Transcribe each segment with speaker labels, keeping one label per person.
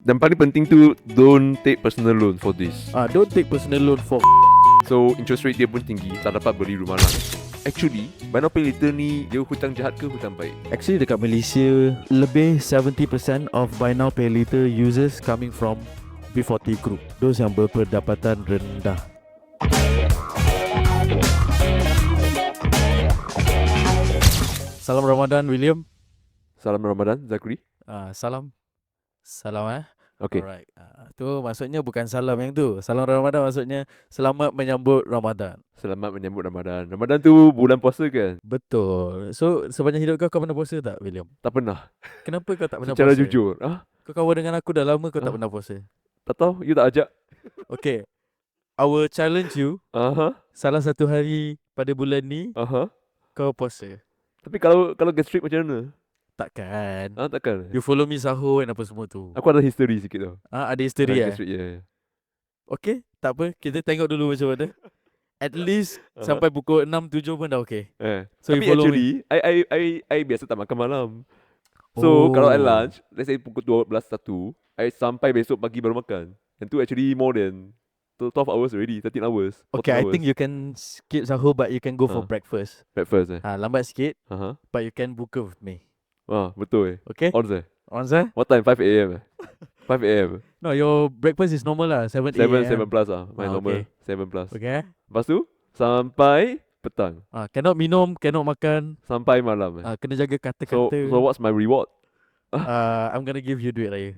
Speaker 1: Dan paling penting tu, don't take personal loan for this.
Speaker 2: Don't take personal loan for
Speaker 1: So interest rate dia pun tinggi, tak dapat beli rumah lang. Actually, buy now pay later ni dia hutang jahat ke hutang baik?
Speaker 2: Actually dekat Malaysia, lebih 70% of buy now pay later users coming from B40 group, those yang berpendapatan rendah. Salam Ramadhan, William.
Speaker 1: Salam Ramadhan, Zakri.
Speaker 2: Salam. Salam
Speaker 1: Okay.
Speaker 2: Alright. Tu maksudnya bukan salam yang tu. Salam Ramadhan maksudnya selamat menyambut Ramadan.
Speaker 1: Selamat menyambut Ramadan. Ramadan tu bulan puasa kan?
Speaker 2: Betul. So sepanjang hidup kau pernah puasa tak, William?
Speaker 1: Tak pernah.
Speaker 2: Kenapa kau tak pernah
Speaker 1: Secara
Speaker 2: puasa?
Speaker 1: jujur.
Speaker 2: Kau kawan dengan aku dah lama, kau tak pernah puasa.
Speaker 1: Tak tahu, you tak ajak.
Speaker 2: Okay, I will challenge you. Salah satu hari pada bulan ni kau puasa.
Speaker 1: Tapi kalau gastrik macam mana?
Speaker 2: Takkan.
Speaker 1: Takkan.
Speaker 2: You follow me sahur dan apa semua tu.
Speaker 1: Aku ada history sikit tau.
Speaker 2: Ada history
Speaker 1: gastrik, yeah.
Speaker 2: Okay, tak apa. Kita tengok dulu macam mana. At least sampai pukul 6-7 pun dah okay.
Speaker 1: So tapi you follow actually me. I biasa tak makan malam. So kalau I lunch, let's say pukul 12-1, I sampai besok pagi baru makan. And tu actually more than 12 hours already, 13 hours.
Speaker 2: Okay, I
Speaker 1: hours.
Speaker 2: think you can skip sahur but you can go for breakfast.
Speaker 1: Breakfast
Speaker 2: lambat sikit, but you can buka with me.
Speaker 1: Betul
Speaker 2: Okay.
Speaker 1: On sir? What time? 5 a.m. 5 a.m.
Speaker 2: No, your breakfast is normal lah, 7 a.m.
Speaker 1: 7 plus my normal.
Speaker 2: Okay.
Speaker 1: 7 plus.
Speaker 2: Okay.
Speaker 1: Lepas tu sampai petang.
Speaker 2: Cannot minum, cannot makan.
Speaker 1: Sampai malam.
Speaker 2: Kena jaga kata-kata.
Speaker 1: So what's my reward?
Speaker 2: I'm gonna give you duit raya.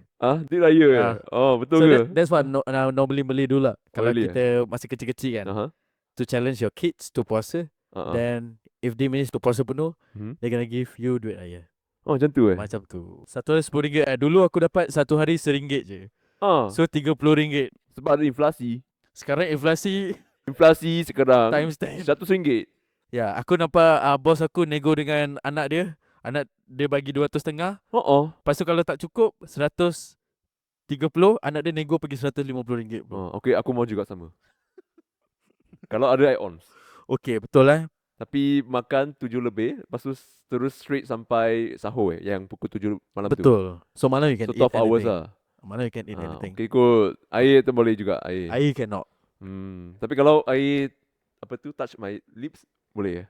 Speaker 1: Duit raya betul
Speaker 2: so
Speaker 1: ke?
Speaker 2: That's what normally Malay do lah. Kalau
Speaker 1: really,
Speaker 2: kita masih kecil-kecil kan, to challenge your kids to puasa, then if they manage to puasa penuh, they're gonna give you duit raya.
Speaker 1: Macam tu
Speaker 2: Macam tu. Satu hari RM10. Dulu aku dapat satu hari RM1 je. So RM30.
Speaker 1: Sebab ada inflasi.
Speaker 2: Sekarang inflasi
Speaker 1: sekarang
Speaker 2: times 10.
Speaker 1: RM100.
Speaker 2: Ya, aku nampak bos aku nego dengan anak dia. Anak dia bagi 250. Lepas tu kalau tak cukup 130, anak dia nego pergi RM150.
Speaker 1: Okay, aku mau juga sama. Kalau ada I on.
Speaker 2: Okay, betul lah.
Speaker 1: Tapi makan 7 lebih, lepas tu terus straight sampai sahur yang pukul 7 malam tu.
Speaker 2: Betul. So malam you can eat
Speaker 1: 12 hours
Speaker 2: anything.
Speaker 1: lah.
Speaker 2: Malam you can eat anything.
Speaker 1: Okay, good. Air tu boleh juga.
Speaker 2: Air cannot.
Speaker 1: Tapi kalau air touch my lips boleh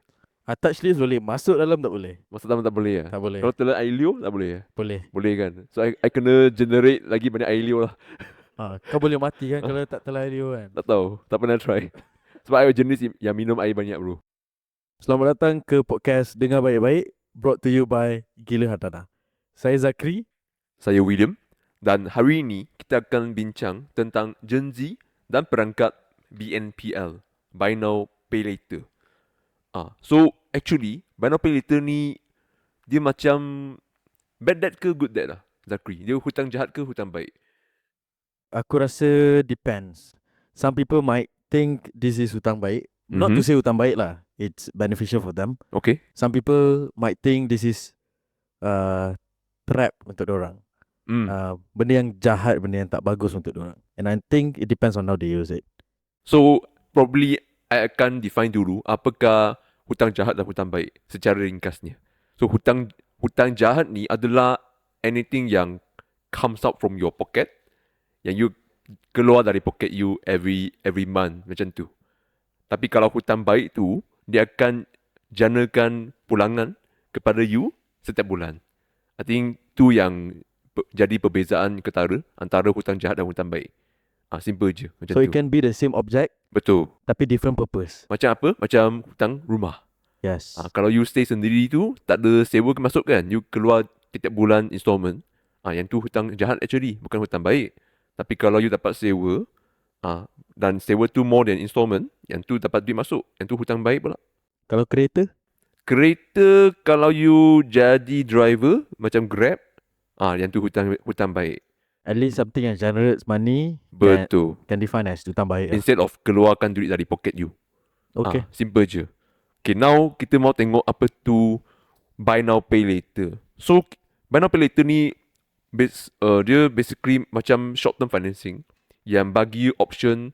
Speaker 2: touch lips boleh. Masuk dalam tak boleh.
Speaker 1: Masuk dalam tak boleh
Speaker 2: Tak boleh.
Speaker 1: Kalau telan air liur tak boleh
Speaker 2: Boleh
Speaker 1: kan. So I kena generate lagi banyak air liur lah.
Speaker 2: Kau boleh mati kan kalau tak telan air liur kan.
Speaker 1: Tak tahu. Tak pernah try. Sebab I jenis yang minum air banyak bro.
Speaker 2: Selamat datang ke podcast Dengar Baik Baik, brought to you by Gila Hartanah. Saya Zakri.
Speaker 1: Saya William. Dan hari ini kita akan bincang tentang Gen Z dan perangkap Bnpl, Buy Now Pay Later. So actually Buy Now Pay Later ni dia macam bad debt ke good debt lah, Zakri? Dia hutang jahat ke hutang baik?
Speaker 2: Aku rasa depends. Some people might think this is hutang baik. Not to say hutang baik lah. It's beneficial for them.
Speaker 1: Okay.
Speaker 2: Some people might think this is trap untuk diorang. Benda yang jahat, benda yang tak bagus untuk diorang. And I think it depends on how they use it.
Speaker 1: So probably I akan define dulu apakah hutang jahat dan hutang baik secara ringkasnya. So hutang jahat ni adalah anything yang comes out from your pocket, yang you keluar dari pocket you every month macam tu. Tapi kalau hutang baik tu, dia akan janakan pulangan kepada you setiap bulan. I think tu yang jadi perbezaan ketara antara hutang jahat dan hutang baik. Simple je macam tu.
Speaker 2: So it can be the same object.
Speaker 1: Betul.
Speaker 2: Tapi different purpose.
Speaker 1: Macam apa? Macam hutang rumah.
Speaker 2: Yes.
Speaker 1: Kalau you stay sendiri tu, tak ada sewa masuk kan? You keluar setiap bulan installment. Yang tu hutang jahat actually, bukan hutang baik. Tapi kalau you dapat sewa, dan sewa tu more than installment, yang tu dapat duit masuk, yang tu hutang baik pula.
Speaker 2: Kalau kereta?
Speaker 1: Kereta kalau you jadi driver macam Grab, yang tu hutang baik.
Speaker 2: At least something yang generates money.
Speaker 1: Betul.
Speaker 2: Can define as hutang baik.
Speaker 1: Instead of keluarkan duit dari pocket you.
Speaker 2: Okay.
Speaker 1: Simple je. Okay, now kita mau tengok apa tu Buy Now Pay Later. So Buy Now Pay Later ni dia basically macam short term financing yang bagi option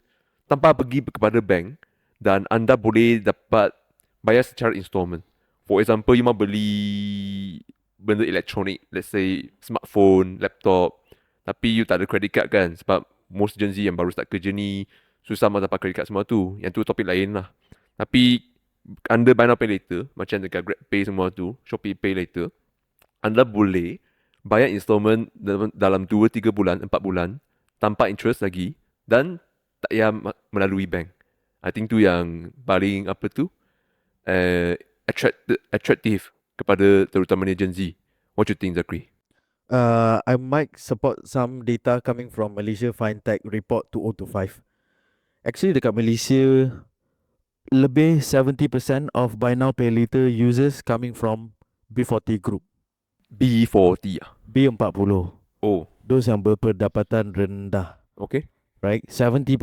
Speaker 1: tanpa pergi kepada bank, dan anda boleh dapat bayar secara installment. For example, you mau beli benda elektronik, let's say smartphone, laptop, Tapi you tak ada credit card kan. Sebab most Gen Z yang baru start kerja ni susah nak dapat credit card semua tu. Yang tu topik lain lah. Tapi under buy now pay later, macam dekat GrabPay semua tu, Shopee Pay later, anda boleh bayar installment dalam 2, 3 bulan, 4 bulan tanpa interest lagi dan tak payah melalui bank. I think tu yang paling attractive kepada terutamanya Gen Z. What you think, Zakri?
Speaker 2: I might support some data coming from Malaysia Fintech Report 2025. Actually dekat Malaysia, lebih 70% of buy now pay later users coming from B40 group.
Speaker 1: B40 ah?
Speaker 2: B40.
Speaker 1: Oh.
Speaker 2: Those yang berpendapatan rendah.
Speaker 1: Okay.
Speaker 2: Right? 70%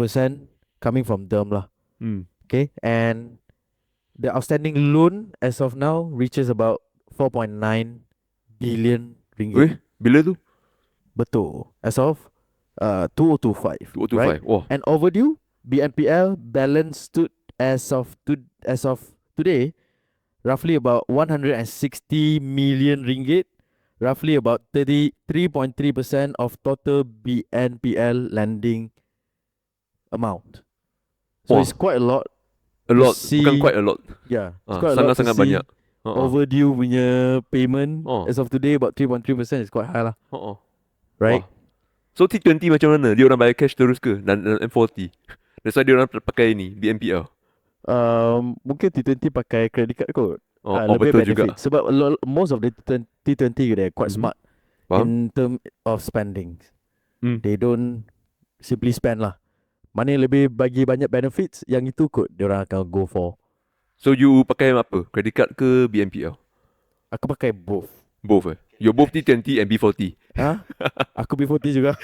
Speaker 2: coming from them lah. Okay. And the outstanding loan as of now reaches about 4.9 billion ringgit.
Speaker 1: Bila tu?
Speaker 2: Betul. As of 2025.
Speaker 1: 2025.
Speaker 2: Right?
Speaker 1: Wah.
Speaker 2: And overdue, Bnpl balance stood as of today, roughly about 160 million ringgit, roughly about 33.3% of total Bnpl lending amount. So it's quite a lot.
Speaker 1: A lot, bukan quite a lot.
Speaker 2: Yeah, it's quite a lot.
Speaker 1: Sangat-sangat banyak.
Speaker 2: Overdue punya payment as of today about 3.3% is quite high lah. Right?
Speaker 1: So T20 macam mana? Dia orang bayar cash terus ke? Dan M40? That's why dia orang pakai ni, Bnpl.
Speaker 2: Mungkin T20 pakai credit card kot.
Speaker 1: Lebih betul benefit.
Speaker 2: Juga. Sebab most of the T20 they're quite smart in term of spending. They don't simply spend lah. Mana yang lebih bagi banyak benefits, yang itu kot diorang akan go for.
Speaker 1: So you pakai apa? Credit card ke Bnpl?
Speaker 2: Aku pakai both.
Speaker 1: Both You're both T20 and B40.
Speaker 2: Aku B40 juga.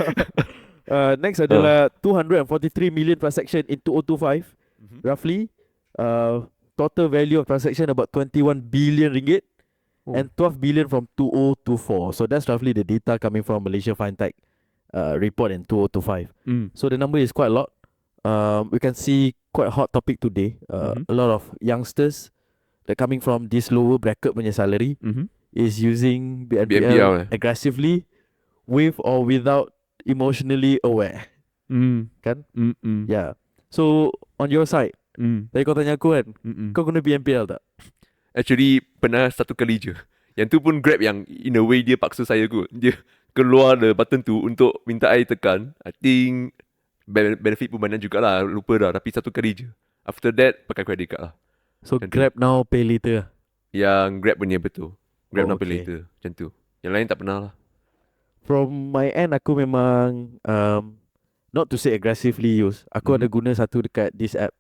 Speaker 2: Next adalah 243 million transaction in 2025. Roughly total value of transaction about 21 billion ringgit and 12 billion from 2024. So that's roughly the data coming from Malaysia Fintech report in 2025. So the number is quite a lot. We can see quite a hot topic today. A lot of youngsters that coming from this lower bracket punya salary is using Bnpl aggressively with or without emotionally aware. Kan? Yeah. So on your side, tadi kau tanya aku kan, kau guna Bnpl tak?
Speaker 1: Actually pernah satu kali je. Yang tu pun Grab yang in a way dia paksa saya kot. Dia keluar the button tu untuk minta I tekan. I think benefit pun banyak jugalah. Lupa dah. Tapi satu kali je. After that pakai credit card lah.
Speaker 2: So macam Grab tu. Now pay later.
Speaker 1: Yang Grab punya betul. Grab now pay later. Macam tu. Yang lain tak pernah lah.
Speaker 2: From my end aku memang not to say aggressively use. Aku ada guna satu dekat this app.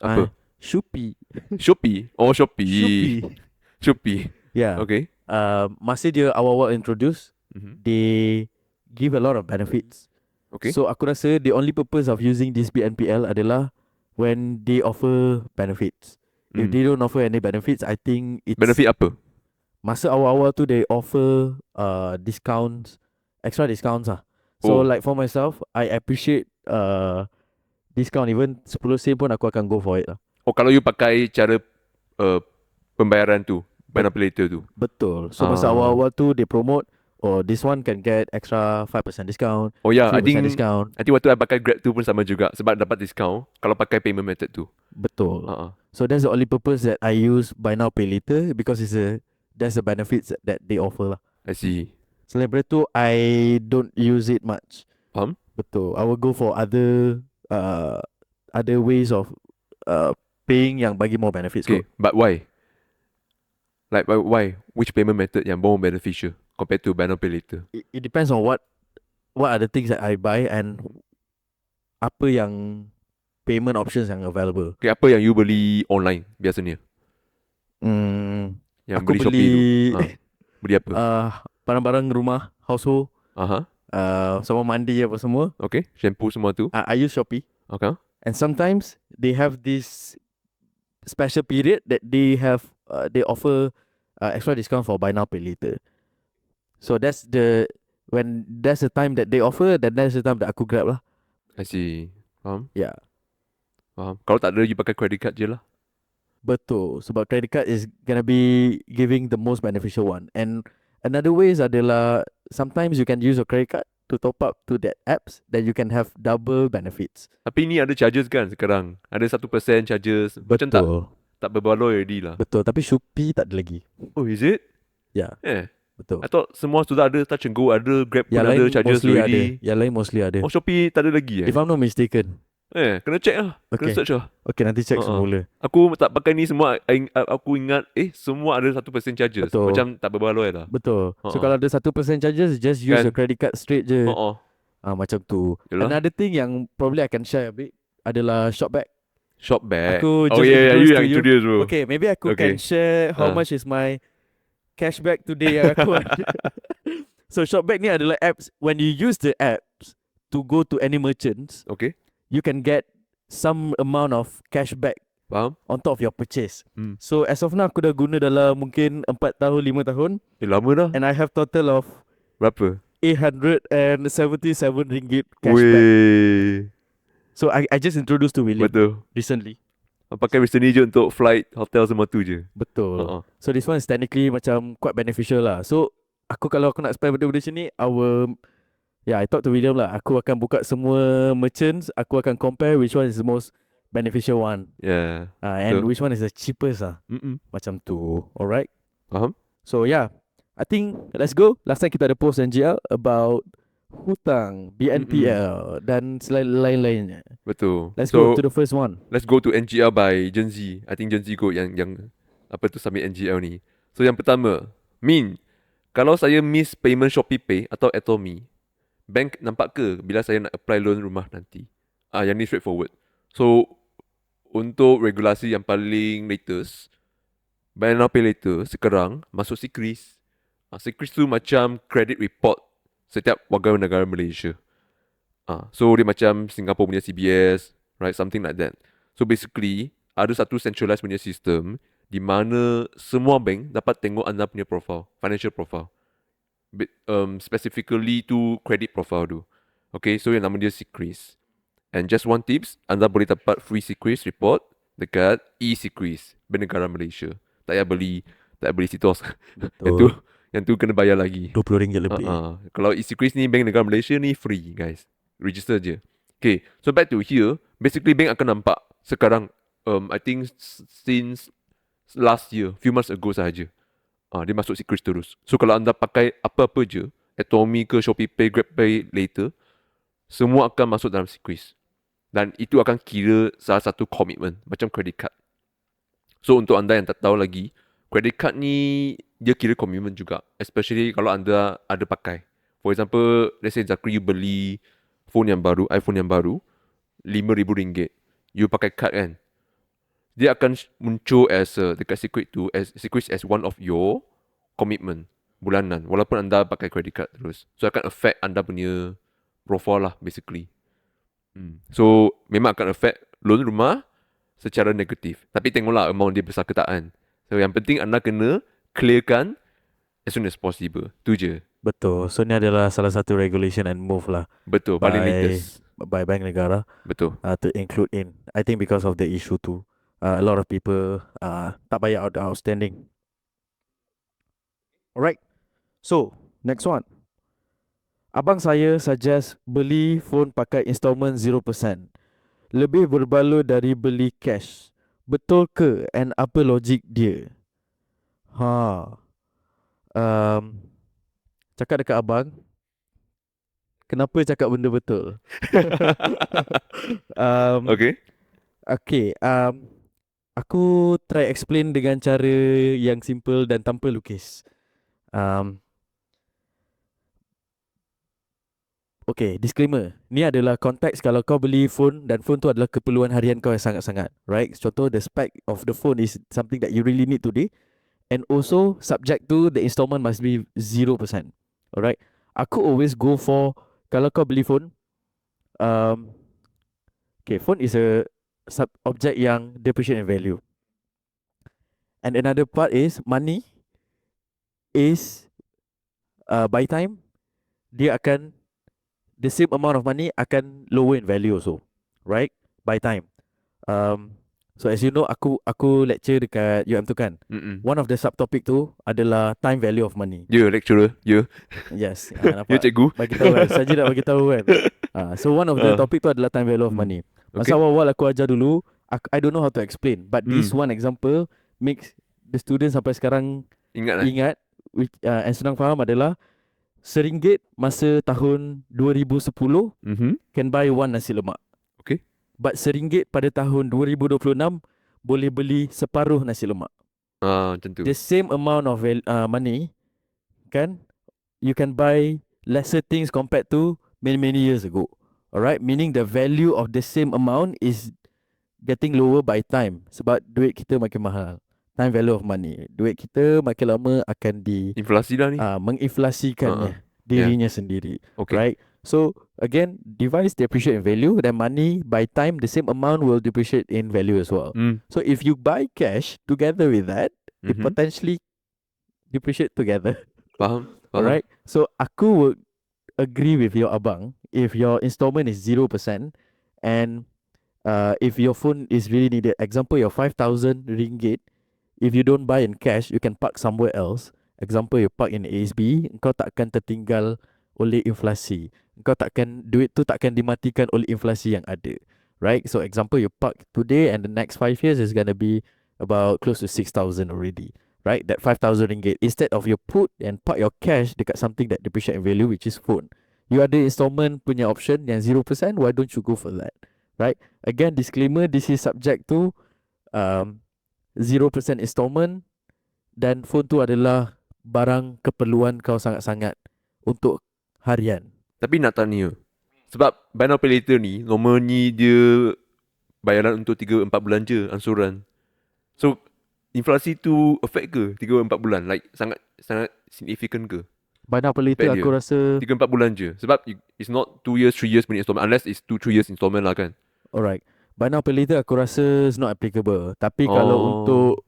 Speaker 1: Apa?
Speaker 2: Shopee.
Speaker 1: Shopee? Oh Shopee. Shopee.
Speaker 2: Yeah.
Speaker 1: Okay.
Speaker 2: Masa dia awal-awal introduce, they give a lot of benefits.
Speaker 1: Okay.
Speaker 2: So aku rasa the only purpose of using this Bnpl adalah when they offer benefits. If they don't offer any benefits, I think it's...
Speaker 1: Benefit apa?
Speaker 2: Masa awal-awal tu they offer discounts, extra discounts lah. So like for myself, I appreciate discount. Even 10 sen pun aku akan go for it lah. Oh,
Speaker 1: kalau you pakai cara pembayaran tu, buy now pay later tu.
Speaker 2: Betul. So masa awal-awal tu they promote, this one can get extra 5% discount.
Speaker 1: Oh yeah, I think
Speaker 2: discount.
Speaker 1: I think waktu I pakai Grab tu pun sama juga sebab dapat discount kalau pakai payment method tu.
Speaker 2: Betul. So that's the only purpose that I use buy now pay later because that's the benefits that they offer lah.
Speaker 1: I see.
Speaker 2: Selain daripada tu, I don't use it much. Betul. I will go for other ways of paying yang bagi more benefits.
Speaker 1: Okay, but why? Like why? Which payment method yang more beneficial compared to buy now pay later?
Speaker 2: It depends on what are the things that I buy and apa yang payment options yang available.
Speaker 1: Okay, apa yang you beli online biasanya? Yang
Speaker 2: aku
Speaker 1: beli Shopee tu. Beli apa?
Speaker 2: Barang-barang rumah, household. Sama mandi apa semua.
Speaker 1: Okay, shampoo semua tu.
Speaker 2: I use Shopee.
Speaker 1: Okay.
Speaker 2: And sometimes they have this special period that they offer extra discount for buy now pay later. So that's the time that they offer, then that's the time that aku grab lah.
Speaker 1: I see. Faham?
Speaker 2: Yeah.
Speaker 1: Faham. Kalau tak ada, you pakai credit card je lah.
Speaker 2: Betul. Sebab credit card is gonna be giving the most beneficial one. And another ways adalah sometimes you can use your credit card to top up to that apps, then you can have double benefits.
Speaker 1: Tapi ni ada charges kan sekarang. Ada 1% charges. Macam tak berbaloi already lah.
Speaker 2: Betul. Tapi Shopee tak ada lagi.
Speaker 1: Oh, is it?
Speaker 2: Ya.
Speaker 1: Eh.
Speaker 2: Betul.
Speaker 1: I thought semua sudah ada touch and go, ada Grab pun ada charges already.
Speaker 2: Yang lain mostly ada.
Speaker 1: Oh, Shopee tak ada lagi
Speaker 2: If I'm not mistaken.
Speaker 1: Kena check lah. Kena
Speaker 2: Okay.
Speaker 1: search lah.
Speaker 2: Okay, nanti check semula.
Speaker 1: Aku tak pakai ni semua. Aku ingat semua ada 1% charges.
Speaker 2: Betul.
Speaker 1: Macam tak berbaloi lah.
Speaker 2: Betul. So kalau ada 1% charges, just use
Speaker 1: Kan?
Speaker 2: your credit card straight je. Macam tu.
Speaker 1: Yalah.
Speaker 2: Another thing yang probably I can share a bit adalah shop bag.
Speaker 1: Shop bag.
Speaker 2: Aku
Speaker 1: Oh
Speaker 2: just
Speaker 1: yeah, you
Speaker 2: introduce
Speaker 1: yang
Speaker 2: to you.
Speaker 1: introduce bro.
Speaker 2: Okay, maybe aku
Speaker 1: Okay.
Speaker 2: can share how much is my cashback today yang aku ada. So shop bag ni adalah apps. When you use the apps to go to any merchants,
Speaker 1: Okay.
Speaker 2: you can get some amount of cashback
Speaker 1: Faham?
Speaker 2: on top of your purchase.
Speaker 1: Hmm.
Speaker 2: So as of now aku dah guna dalam mungkin 4 tahun 5 tahun,
Speaker 1: Lama dah.
Speaker 2: and I have total of
Speaker 1: Berapa?
Speaker 2: RM877 cashback.
Speaker 1: Weh.
Speaker 2: So I just introduced to William
Speaker 1: Betul.
Speaker 2: recently.
Speaker 1: Pakai recently je untuk flight, hotel semua tu je.
Speaker 2: Betul. So this one is technically macam quite beneficial lah. So kalau aku nak spend benda-benda macam ni, I talk to William lah. Aku akan buka semua merchants. Aku akan compare which one is the most beneficial one.
Speaker 1: Yeah.
Speaker 2: And which one is the cheapest lah. Macam tu. Alright.
Speaker 1: Faham?
Speaker 2: So yeah, I think let's go. Last time kita ada post NGL about hutang, Bnpl dan lain-lainnya.
Speaker 1: Betul.
Speaker 2: Let's go to the first one.
Speaker 1: Let's go to NGL by Gen Z. I think Gen Z go yang apa tu submit NGL ni. So yang pertama, kalau saya miss payment Shopee Pay atau Atomy, bank nampak ke bila saya nak apply loan rumah nanti? Yang ni straightforward. So untuk regulasi yang paling latest, buy now pay later sekarang masuk Sikris. Sikris tu macam credit report setiap warga negara Malaysia. So dia macam Singapore punya CBS, right? Something like that. So basically ada satu centralized punya sistem di mana semua bank dapat tengok anda punya profile, financial profile. Specifically to credit profile tu. Okay, so yang nama dia Sikris. And just one tips, anda boleh dapat free Sikris report dekat e-Sikris Negara Malaysia. Tak payah beli situ. Yang tu kena bayar lagi.
Speaker 2: RM20 lebih.
Speaker 1: Kalau e-Sikris ni Bank Negara Malaysia ni free guys. Register je. Okay, so back to here. Basically bank akan nampak sekarang, I think since last year, few months ago sahaja. Dia masuk Sikris terus. So kalau anda pakai apa-apa je, Atomy ke Shopee Pay, Grab Pay later, semua akan masuk dalam Sikris. Dan itu akan kira salah satu komitmen, macam credit card. So untuk anda yang tak tahu lagi, credit card ni dia kira komitmen juga, especially kalau anda ada pakai. For example, let's say Zakri you beli iPhone yang baru, RM5,000. You pakai card kan, dia akan muncul dekat Sikris as one of your commitment bulanan, walaupun anda pakai credit card terus. So akan affect anda punya profile lah basically. So memang akan affect loan rumah secara negatif. Tapi tengoklah amount dia besar ke tak kan. So yang penting anda kena clearkan as soon as possible. Tu je.
Speaker 2: Betul. So ni adalah salah satu regulation and move lah.
Speaker 1: Betul. Paling latest.
Speaker 2: By bank negara.
Speaker 1: Betul.
Speaker 2: To include in. I think because of the issue too. A lot of people tak bayar outstanding. Alright. So next one. Abang saya suggest beli phone pakai installment 0%. Lebih berbaloi dari beli cash. Betul ke? And apa logik dia? Cakap dekat abang, kenapa cakap benda betul? Okay. Aku try explain dengan cara yang simple dan tanpa lukis. Okay, disclaimer. Ni adalah konteks kalau kau beli phone dan phone tu adalah keperluan harian kau yang sangat-sangat. Right? Contoh, the spec of the phone is something that you really need today. And also, subject to the installment must be 0%. Alright? Aku always go for, kalau kau beli phone, phone is a object yang depreciate in value. And another part is, money is, by time, dia akan, the same amount of money akan lower in value also, right? By time. So as you know, aku lecture dekat UM tu kan. One of the subtopic tu adalah time value of money.
Speaker 1: Ya, lecturer. Ya.
Speaker 2: Yes,
Speaker 1: Ya,
Speaker 2: nampak?
Speaker 1: cikgu.
Speaker 2: Bagi tahu kan. Saja nak bagi tahu kan. So one of the topic tu adalah time value of money.
Speaker 1: Okay.
Speaker 2: Masa awal aku ajar dulu, I don't know how to explain, but this one example makes the students sampai sekarang
Speaker 1: Ingat lah.
Speaker 2: ingat, and senang faham adalah RM1 masa tahun 2010 can buy one nasi lemak.
Speaker 1: Okay.
Speaker 2: But RM1 pada tahun 2026 boleh beli separuh nasi lemak.
Speaker 1: Macam tu.
Speaker 2: The same amount of money, kan, you can buy lesser things compared to many years ago. Alright, meaning the value of the same amount is getting lower by time. Sebab duit kita makin mahal. Time value of money. Duit kita makin lama akan
Speaker 1: Inflasi dah ni.
Speaker 2: menginflasikannya dirinya sendiri.
Speaker 1: Okay.
Speaker 2: Right? So again, device depreciate in value, then money by time the same amount will depreciate in value as well. So if you buy cash together with that, it potentially depreciate together.
Speaker 1: Faham?
Speaker 2: Alright? So aku would agree with your abang if your installment is 0% and if your phone is really needed. Example, your 5,000 ringgit, if you don't buy in cash, you can park somewhere else. Example, you park in ASB, kau takkan tertinggal oleh inflasi. Kau takkan, duit tu takkan dimatikan oleh inflasi yang ada. Right? So example, you park today and the next 5 years is gonna be about close to 6,000 already. Right? That 5,000 ringgit. Instead of you put and park your cash dekat something that depreciate in value, which is phone. You ada installment punya option yang 0%, why don't you go for that? Right? Again, disclaimer, this is subject to 0% installment dan phone tu adalah barang keperluan kau sangat-sangat untuk harian.
Speaker 1: Tapi nak tanya, sebab buy now pay later ni normalnya dia bayaran untuk 3-4 bulan je ansuran. So inflasi tu affect ke 3-4 bulan? Like sangat significant ke?
Speaker 2: Buy now pay later aku rasa
Speaker 1: 3-4 bulan je. Sebab it's not 2 years, 3 years punya installment. Unless it's 2-3 years installment lah kan.
Speaker 2: Alright. Buy now pay later aku rasa is not applicable. Tapi kalau untuk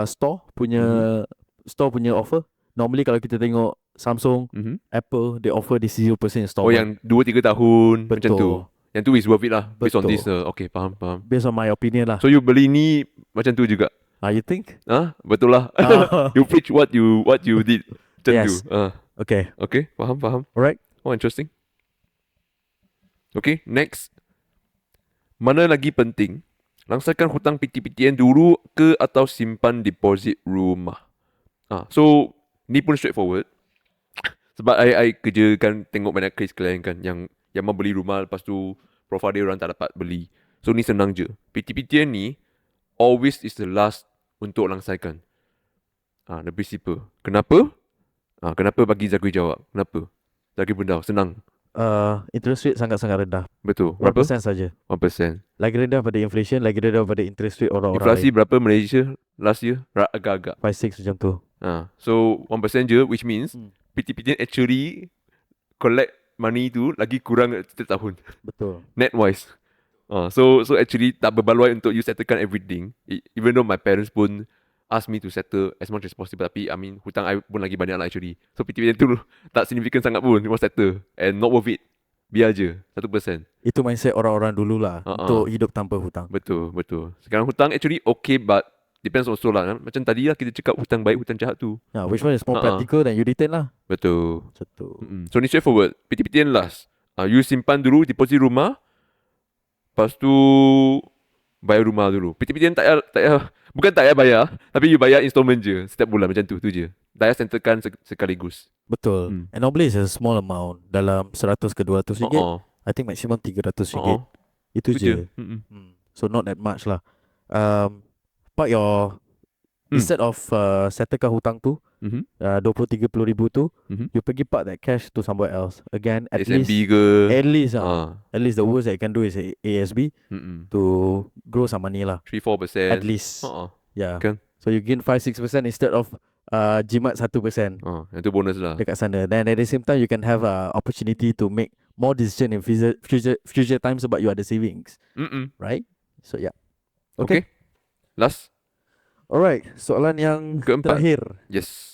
Speaker 2: store punya offer, normally kalau kita tengok Samsung, Apple, they offer this 0% installment.
Speaker 1: Oh, yang 2-3 tahun.
Speaker 2: Betul.
Speaker 1: Macam tu. Yang tu is worth it lah. Based on
Speaker 2: Betul.
Speaker 1: this. Okay, faham.
Speaker 2: Based on my opinion lah.
Speaker 1: So you beli ni macam tu juga?
Speaker 2: You think?
Speaker 1: Betul lah. You preach what you did. Macam
Speaker 2: Yes.
Speaker 1: tu. Okay, faham.
Speaker 2: Alright.
Speaker 1: Oh, interesting. Okay, next. Mana lagi penting? Langsaikan hutang PTPTN dulu ke atau simpan deposit rumah? So, ni pun straightforward. Sebab I kerja kan, tengok banyak case klien kan yang mau beli rumah, lepas tu profile dia orang tak dapat beli. So, ni senang je. PTPTN ni always is the last untuk langsaikan. The principle. Kenapa? Kenapa bagi Zakri jawab? Kenapa? Zakri pun tahu. Senang.
Speaker 2: Interest rate sangat-sangat rendah.
Speaker 1: Betul. Berapa?
Speaker 2: 1% saja.
Speaker 1: 1%.
Speaker 2: Lagi rendah pada inflation, lagi rendah pada interest rate orang-orang
Speaker 1: Inflasi
Speaker 2: lain.
Speaker 1: berapa Malaysia last year? Agak-agak.
Speaker 2: 5-6 macam tu.
Speaker 1: So 1% je, which means PTPTN actually collect money tu lagi kurang setiap tahun.
Speaker 2: Betul.
Speaker 1: Net wise. So actually tak berbaloi untuk you settlekan everything. Even though my parents pun ask me to settle as much as possible, tapi I mean hutang I pun lagi banyak lah actually. So PTPTN tu tak significant sangat pun, you must settle and not worth it. Biar je 1%.
Speaker 2: Itu mindset orang-orang dulu lah untuk hidup tanpa hutang.
Speaker 1: Betul. Sekarang hutang actually okay, but depends also lah kan. Macam tadi lah kita cakap hutang baik, hutang jahat tu.
Speaker 2: Which one is more practical than you retain lah.
Speaker 1: Betul.
Speaker 2: Betul.
Speaker 1: So ni straightforward. PTPTN last. You simpan dulu deposit rumah. Lepas tu bayar rumah dulu. PTPTN tak payah bukan tak payah bayar, tapi you bayar installment je setiap bulan macam tu je. Tak payah settlekan sekaligus.
Speaker 2: Betul. And normally it's a small amount, dalam 100 ke 200 ringgit. I think maximum 300 ringgit. Itu je. So not that much lah. Part your instead of settlekan hutang tu 20-30 ribu tu, you pergi park that cash to somewhere else. Again, at
Speaker 1: SMB
Speaker 2: least
Speaker 1: ke.
Speaker 2: At least the worst that you can do is ASB to grow some money lah.
Speaker 1: 3-4%.
Speaker 2: At least. Yeah.
Speaker 1: Kan?
Speaker 2: So you gain 5-6% instead of jimat 1%.
Speaker 1: Yang tu bonus lah.
Speaker 2: Dekat sana. Then at the same time you can have a opportunity to make more decision in future time sebab you ada savings. Right? So yeah. Okay.
Speaker 1: Last.
Speaker 2: Alright, soalan yang
Speaker 1: keempat.
Speaker 2: terakhir.
Speaker 1: Yes.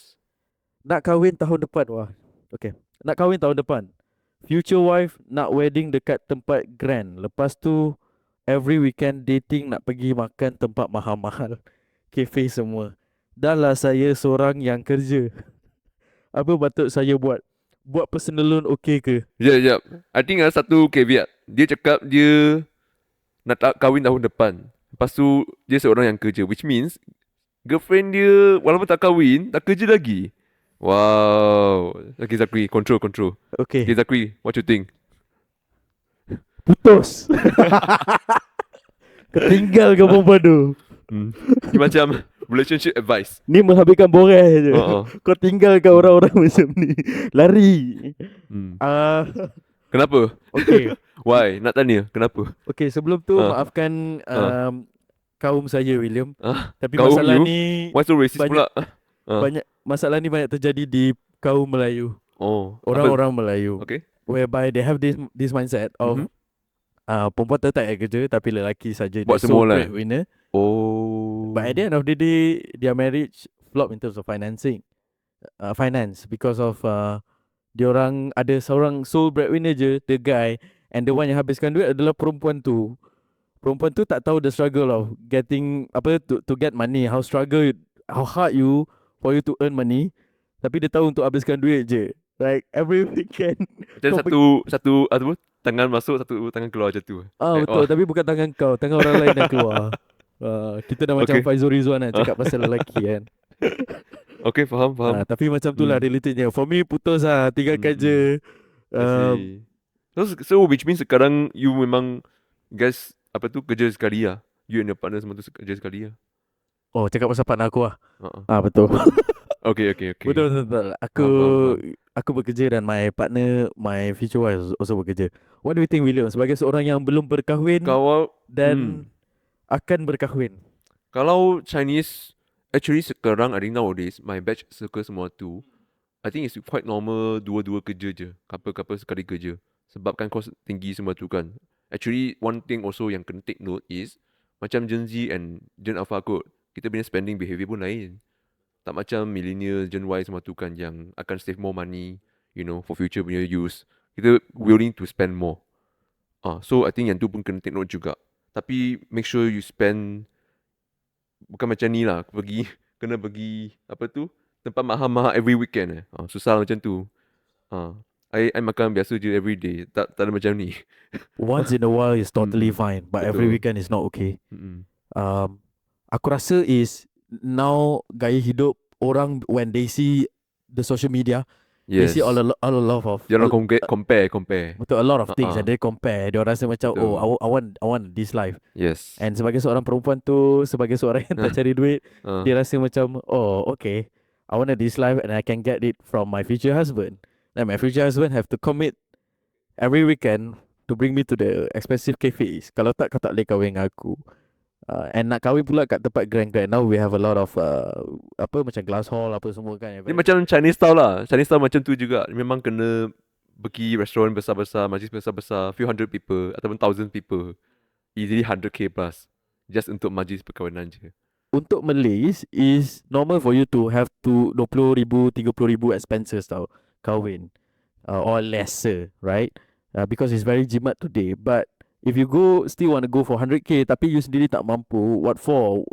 Speaker 2: Nak kahwin tahun depan. Wah. Okay. Nak kahwin tahun depan. Future wife nak wedding dekat tempat grand. Lepas tu every weekend dating nak pergi makan tempat mahal-mahal, cafe semua. Dah lah saya seorang yang kerja. Apa patut saya buat? Buat personal loan okey ke?
Speaker 1: Sekejap. I think ada satu caveat. Dia cakap dia nak kahwin tahun depan. Lepas tu dia seorang yang kerja, which means girlfriend dia walaupun tak kahwin, tak kerja lagi. Wow. Okay, Zakri, control. Okay,
Speaker 2: Okay,
Speaker 1: Zakri, what you think?
Speaker 2: putus. Ketinggal ke perempuan tu?
Speaker 1: Ni macam relationship advice.
Speaker 2: Ni menghabiskan boreh je. Kau tinggalkan orang-orang macam ni. Lari. Ah,
Speaker 1: Kenapa?
Speaker 2: Okay.
Speaker 1: Why? Nak tanya, kenapa?
Speaker 2: Okay, sebelum tu maafkan kaum saya, William. Tapi masalah
Speaker 1: you?
Speaker 2: ni
Speaker 1: Why so racist
Speaker 2: banyak-
Speaker 1: pula?
Speaker 2: banyak masalah ni banyak terjadi di kaum Melayu. Orang-orang Melayu.
Speaker 1: Okay.
Speaker 2: Whereby they have this mindset of perempuan tetap kerja tapi lelaki saja
Speaker 1: Buat
Speaker 2: the
Speaker 1: semua
Speaker 2: sole
Speaker 1: lah.
Speaker 2: breadwinner.
Speaker 1: Oh.
Speaker 2: But at the end of the day, their marriage flop in terms of finance because of diorang ada seorang sole breadwinner je, the guy, and the one yang habiskan duit adalah perempuan tu. Perempuan tu tak tahu the struggle of getting to get money, how hard for you to earn money. Tapi dia tahu untuk habiskan duit je. Like every weekend.
Speaker 1: Macam satu apa? Tangan masuk, satu tangan keluar macam tu.
Speaker 2: Betul, tapi bukan tangan kau, tangan orang lain yang keluar. Kita dah macam
Speaker 1: Okay.
Speaker 2: Faizul Rizwan lah cakap pasal lelaki kan.
Speaker 1: Okay, faham.
Speaker 2: Tapi macam tu lah relatednya. For me putus lah, tinggalkan je.
Speaker 1: I see. So which means sekarang you memang guys kerja sekali lah. You and your partner semua tu kerja sekali lah.
Speaker 2: Oh, cakap pasal partner aku lah. Betul.
Speaker 1: Okay.
Speaker 2: Betul.
Speaker 1: Faham.
Speaker 2: Aku bekerja dan my partner, my future wife also bekerja. What do you think, William? Sebagai seorang yang belum berkahwin dan akan berkahwin.
Speaker 1: Kalau Chinese, actually sekarang I think nowadays my batch suka semua tu. I think it's quite normal dua-dua kerja je. Couple sekali kerja. Sebabkan kos tinggi semua tu kan. Actually one thing also yang kena take note is macam Gen Z and Gen Alpha kot. Kita punya spending behavior pun lain. Tak macam millennial, Gen Y semua tu kan yang akan save more money, for future punya use. Kita willing to spend more. So I think yang tu pun kena take note juga. Tapi make sure you spend bukan macam ni lah, kena pergi tempat mahal-mahal every weekend susah macam tu. I makan biasa je every day. Tak ada macam ni.
Speaker 2: Once in a while is totally fine, but every
Speaker 1: Betul.
Speaker 2: weekend is not okay. Aku rasa is now gaya hidup orang when they see the social media, they
Speaker 1: Yes.
Speaker 2: see all a lot of
Speaker 1: Dia orang compare.
Speaker 2: betul, a lot of things and they compare. Dia rasa macam
Speaker 1: Betul.
Speaker 2: I want this life.
Speaker 1: Yes.
Speaker 2: And sebagai seorang perempuan tu, sebagai seorang yang tak cari duit, dia rasa macam okay, I want this life and I can get it from my future husband. And my future husband have to commit every weekend to bring me to the expensive cafes. Kalau tak, kau tak boleh kahwin dengan aku. And nak kahwin pula kat tempat grand-grand. Now we have a lot of macam glass hall apa semua kan.
Speaker 1: Ni macam Chinese style lah. Chinese style macam tu juga. Memang kena pergi restoran besar-besar, majlis besar-besar, few hundred people ataupun 1,000 people. Easily 100k plus. Just untuk majlis perkahwinan je.
Speaker 2: Untuk Malays is normal for you to have to 20,000, 30,000 expenses tau kahwin. Or lesser, right? Because it's very jimat today. But if you still want to go for 100k tapi you sendiri tak mampu, what for?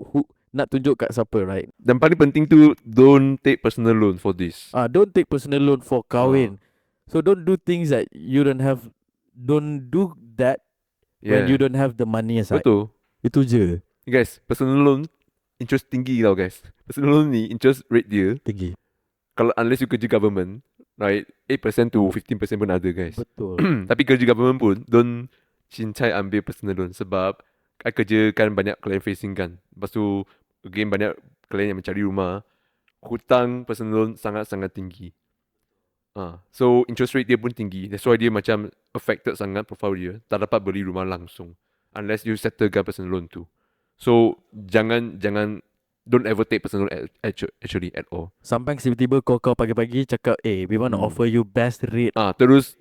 Speaker 2: Nak tunjuk kat siapa, right?
Speaker 1: Dan paling penting tu, don't take personal loan for this.
Speaker 2: Don't take personal loan for kahwin. So don't do things that you don't have. Don't do that when you don't have the money aside.
Speaker 1: Betul.
Speaker 2: Itu je.
Speaker 1: Guys, personal loan interest tinggi tau guys. Personal loan ni interest rate dia,
Speaker 2: Tinggi.
Speaker 1: kalau unless you kerja government, right, 8% to 15% pun ada guys.
Speaker 2: Betul.
Speaker 1: Tapi kerja government pun don't cincai ambil personal loan sebab I kerja kan banyak client facing kan. Lepas tu again banyak klien yang mencari rumah. Hutang personal loan sangat-sangat tinggi. So interest rate dia pun tinggi. That's why dia macam affected sangat profile dia. Tak dapat beli rumah langsung unless you settlekan personal loan tu. So jangan don't ever take personal loan actually at all.
Speaker 2: Sampai tiba-tiba kau pagi-pagi cakap, we want to offer you best rate.
Speaker 1: Terus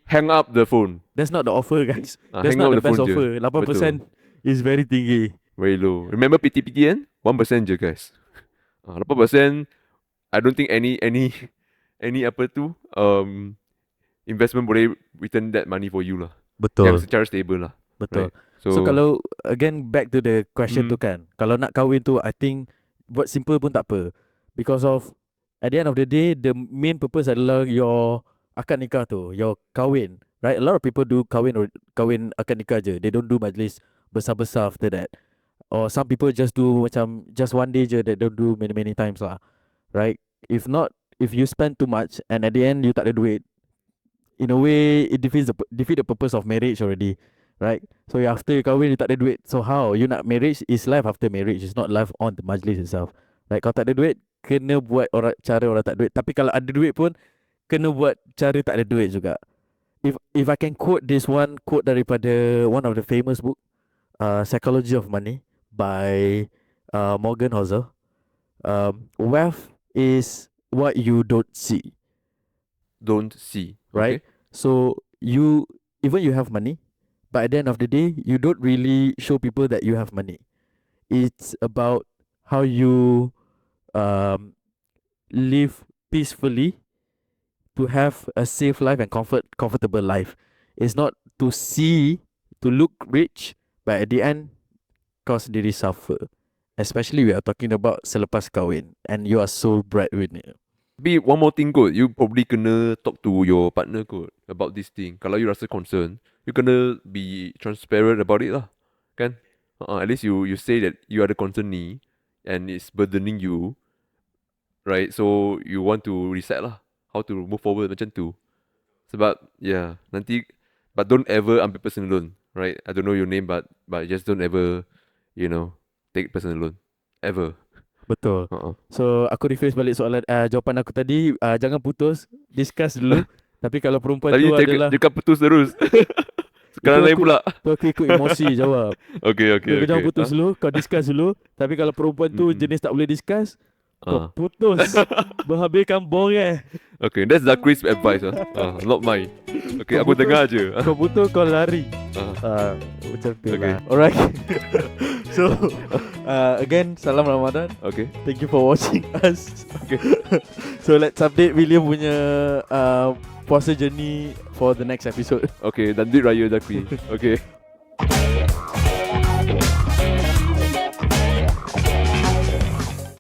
Speaker 1: hang up the phone.
Speaker 2: That's not the offer, guys. That's
Speaker 1: hang
Speaker 2: not
Speaker 1: up
Speaker 2: the
Speaker 1: the
Speaker 2: best
Speaker 1: phone je.
Speaker 2: offer. 8% is very tinggi.
Speaker 1: Very low. Remember PT kan? 1% je guys. 8% I don't think any investment boleh return that money for you lah.
Speaker 2: Betul.
Speaker 1: Yang secara stable lah.
Speaker 2: Betul.
Speaker 1: Right.
Speaker 2: So kalau again back to the question tu kan, kalau nak kahwin tu, I think buat simple pun tak apa, because of at the end of the day the main purpose adalah your akad nikah tu, your kahwin, right? A lot of people do kahwin akad nikah je. They don't do majlis besar-besar after that. Or some people just do macam just one day je, that don't do many times lah, right? If not, if you spend too much and at the end you tak ada duit, in a way it defeat the purpose of marriage already, right? So after you kahwin you tak ada duit, so how you nak marriage? Is life after marriage, it's not life on the majlis itself, right? Kalau tak ada duit, kena buat cara orang tak ada duit. Tapi kalau ada duit pun kena buat cara tak ada duit juga. If I can quote this one quote daripada one of the famous book, Psychology of Money by Morgan Housel. Wealth is what you don't see.
Speaker 1: Don't see.
Speaker 2: Right?
Speaker 1: Okay.
Speaker 2: So you have money, but at the end of the day, you don't really show people that you have money. It's about how you live peacefully to have a safe life and comfortable life. It's not to look rich, but at the end kau sendiri suffer. Especially we are talking about selepas kahwin and you are sole breadwinner.
Speaker 1: Tapi one more thing kot, you probably kena talk to your partner kot about this thing. Kalau you rasa concern, you kena be transparent about it lah, kan? At least you say that you ada concern ni and it's burdening you, right? So you want to reset lah, how to move forward macam tu. Sebab nanti, but don't ever ambil personal loan, right? I don't know your name, but just don't ever, take personal loan ever.
Speaker 2: Betul. So aku rephrase balik soalan jawapan aku tadi, jangan putus, discuss dulu. Tapi kalau perempuan tu adalah
Speaker 1: cakap putus terus. Sekarang lain pula.
Speaker 2: Tu aku ikut emosi jawab.
Speaker 1: Okay.
Speaker 2: Jangan putus dulu, kau discuss dulu. Tapi kalau perempuan tu jenis tak boleh discuss, kau putus. Berhabiskan boreh.
Speaker 1: Okay, that's Zakri's advice not mine. Okay, aku dengar je.
Speaker 2: Kau putus, kau lari. Macam tu lah. Alright. So again, Salam Ramadhan.
Speaker 1: Okay.
Speaker 2: Thank you for watching us.
Speaker 1: Okay.
Speaker 2: So let's update William punya puasa journey for the next episode.
Speaker 1: Okay, dan duit raya Zakri. Okay.